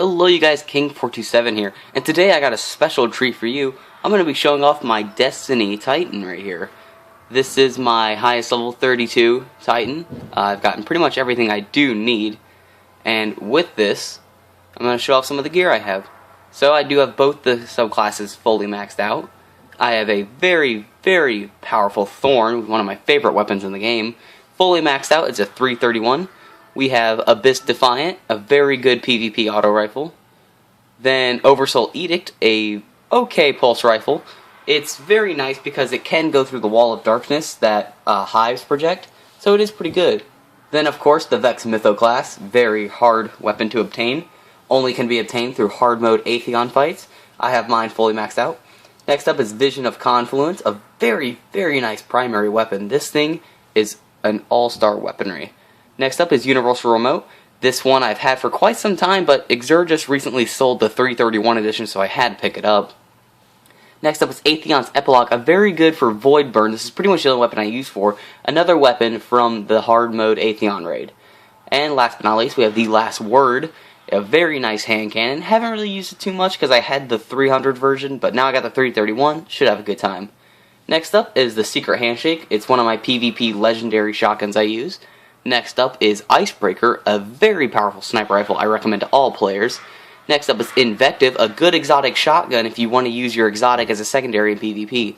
Hello you guys, King427 here, and today I got a special treat for you. I'm going to be showing off my Destiny Titan right here. This is my highest level 32 Titan. I've gotten pretty much everything I do need, and with this, I'm going to show off some of the gear I have. So I do have both the subclasses fully maxed out. I have a very, very powerful Thorn, one of my favorite weapons in the game. Fully maxed out, it's a 331. We have Abyss Defiant, a very good PvP auto rifle. Then Oversoul Edict, a okay pulse rifle. It's very nice because it can go through the wall of darkness that hives project, so it is pretty good. Then of course the Vex Mytho class, very hard weapon to obtain. Only can be obtained through hard mode Atheon fights. I have mine fully maxed out. Next up is Vision of Confluence, a very, very nice primary weapon. This thing is an all-star weaponry. Next up is Universal Remote. This one I've had for quite some time, but Xur just recently sold the 331 edition, so I had to pick it up. Next up is Atheon's Epilogue, a very good for Void Burn. This is pretty much the only weapon I use for. Another weapon from the hard mode Atheon raid. And last but not least, we have The Last Word, a very nice hand cannon. Haven't really used it too much because I had the 300 version, but now I got the 331. Should have a good time. Next up is the Secret Handshake. It's one of my PvP legendary shotguns I use. Next up is Icebreaker, a very powerful sniper rifle I recommend to all players. Next up is Invective, a good exotic shotgun if you want to use your exotic as a secondary in PvP.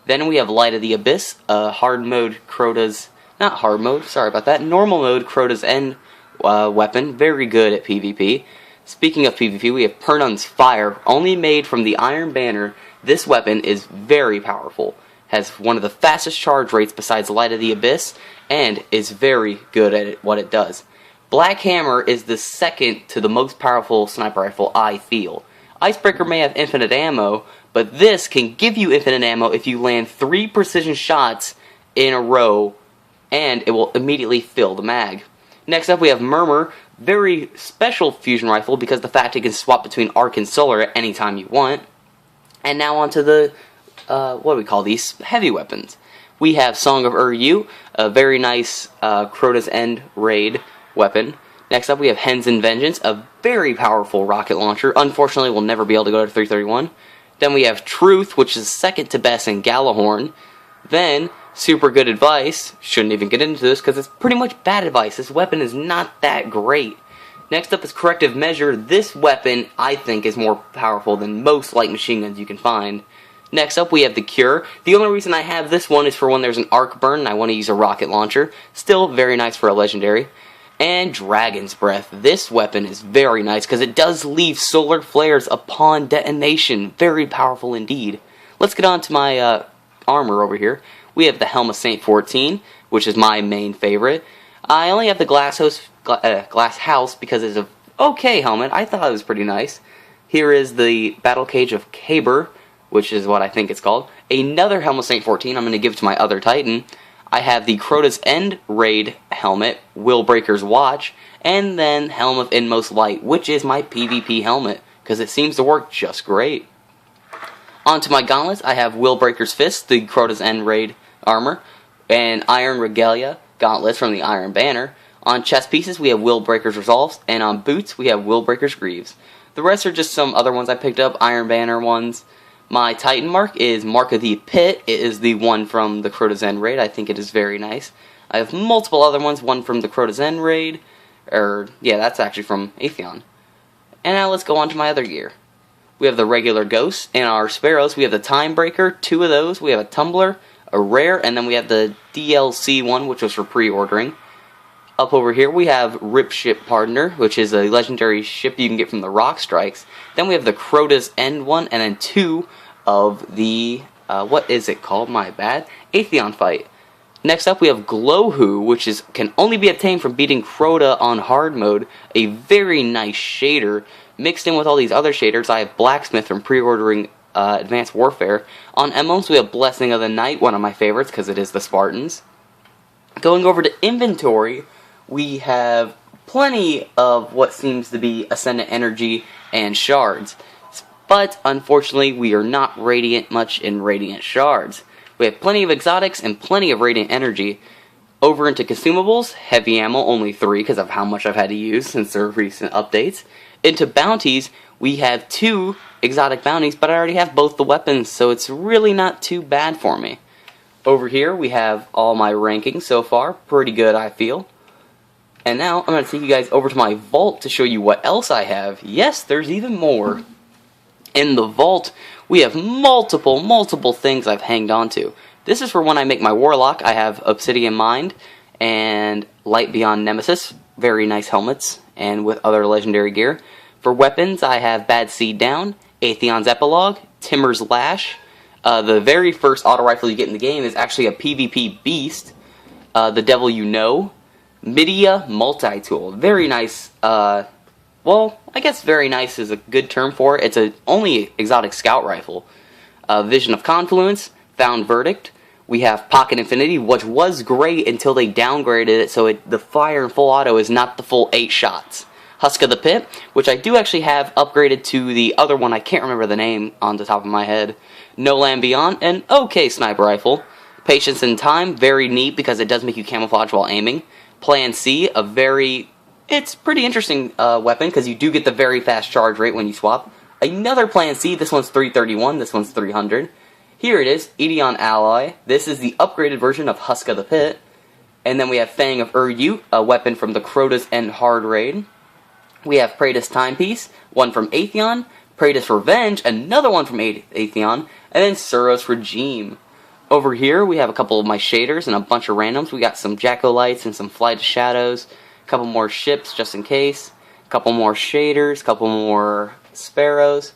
Then we have Light of the Abyss, a hard mode Crota's, not hard mode, sorry about that, normal mode Crota's End weapon, very good at PvP. Speaking of PvP, we have Pernun's Fire, only made from the Iron Banner. This weapon is very powerful. Has one of the fastest charge rates besides Light of the Abyss, and is very good at what it does. Black Hammer is the second to the most powerful sniper rifle I feel. Icebreaker may have infinite ammo, but this can give you infinite ammo if you land 3 precision shots in a row, and it will immediately fill the mag. Next up we have Murmur, very special fusion rifle because the fact it can swap between Arc and Solar at any time you want. And now onto the what do we call these? Heavy weapons. We have Song of Ur-Yu, a very nice Crota's End raid weapon. Next up we have Henson Vengeance, a very powerful rocket launcher. Unfortunately we'll never be able to go to 331. Then we have Truth, which is second to best in Gjallarhorn. Then Super Good Advice. Shouldn't even get into this because it's pretty much bad advice. This weapon is not that great. Next up is Corrective Measure. This weapon I think is more powerful than most light machine guns you can find. Next up we have the Cure. The only reason I have this one is for when there's an arc burn and I want to use a rocket launcher. Still very nice for a legendary. And Dragon's Breath. This weapon is very nice because it does leave solar flares upon detonation. Very powerful indeed. Let's get on to my armor over here. We have the Helm of Saint 14, which is my main favorite. I only have the Glass House because it's an okay helmet. I thought it was pretty nice. Here is the Battle Cage of Kabr, which is what I think it's called. Another Helm of Saint 14 I'm going to give to my other Titan. I have the Crota's End raid helmet, Willbreaker's Watch, and then Helm of Inmost Light, which is my PvP helmet, because it seems to work just great. Onto my gauntlets, I have Willbreaker's Fist, the Crota's End raid armor, and Iron Regalia gauntlets from the Iron Banner. On chest pieces, we have Willbreaker's Resolves, and on boots, we have Willbreaker's Greaves. The rest are just some other ones I picked up, Iron Banner ones. My Titan mark is Mark of the Pit. It is the one from the Crota's End raid. I think it is very nice. I have multiple other ones, one from the Crota's End raid, yeah, that's actually from Atheon. And now let's go on to my other gear. We have the regular Ghosts. In our Sparrows, we have the Time Breaker, 2 of those. We have a Tumbler, a Rare, and then we have the DLC one, which was for pre-ordering. Up over here, we have Ripship Pardoner, which is a legendary ship you can get from the Rock Strikes. Then we have the Crota's End one, and then 2 of the, what is it called? My bad. Atheon fight. Next up, we have Glowhoo, which can only be obtained from beating Crota on hard mode. A very nice shader. Mixed in with all these other shaders, I have Blacksmith from pre-ordering Advanced Warfare. On emblems, we have Blessing of the Night, one of my favorites because it is the Spartans. Going over to inventory, we have plenty of what seems to be Ascendant Energy and Shards. But, unfortunately, we are not Radiant much in Radiant Shards. We have plenty of Exotics and plenty of Radiant Energy. Over into consumables, heavy ammo, only 3 because of how much I've had to use since their recent updates. Into bounties, we have 2 exotic bounties, but I already have both the weapons, so it's really not too bad for me. Over here, we have all my rankings so far. Pretty good, I feel. And now, I'm going to take you guys over to my vault to show you what else I have. Yes, there's even more. In the vault, we have multiple things I've hanged on to. This is for when I make my Warlock. I have Obsidian Mind and Light Beyond Nemesis. Very nice helmets, and with other legendary gear. For weapons, I have Bad Seed Down, Atheon's Epilogue, Timur's Lash. The very first auto rifle you get in the game is actually a PvP beast, The Devil You Know, Midia Multi-Tool. Very nice, well, I guess very nice is a good term for it. It's a only exotic scout rifle. Vision of Confluence, Found Verdict. We have Pocket Infinity, which was great until they downgraded it, so the fire and full auto is not the full 8 shots. Husk of the Pit, which I do actually have upgraded to the other one, I can't remember the name on the top of my head. No Land Beyond, an okay sniper rifle. Patience in Time, very neat because it does make you camouflage while aiming. Plan C, it's pretty interesting weapon because you do get the very fast charge rate when you swap. Another Plan C, this one's 331, this one's 300. Here it is, Edeon Ally. This is the upgraded version of Husk of the Pit. And then we have Fang of Ur-Yu, a weapon from the Crota's End Hard Raid. We have Praetus Timepiece, one from Atheon. Praetus Revenge, another one from Atheon. And then Suros Regime. Over here, we have a couple of my shaders and a bunch of randoms. We got some Jack-O-Lights and some Flight of Shadows. A couple more ships, just in case. A couple more shaders, a couple more sparrows.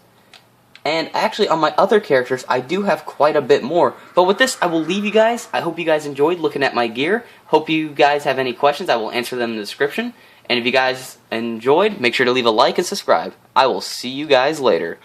And actually, on my other characters, I do have quite a bit more. But with this, I will leave you guys. I hope you guys enjoyed looking at my gear. Hope you guys have any questions. I will answer them in the description. And if you guys enjoyed, make sure to leave a like and subscribe. I will see you guys later.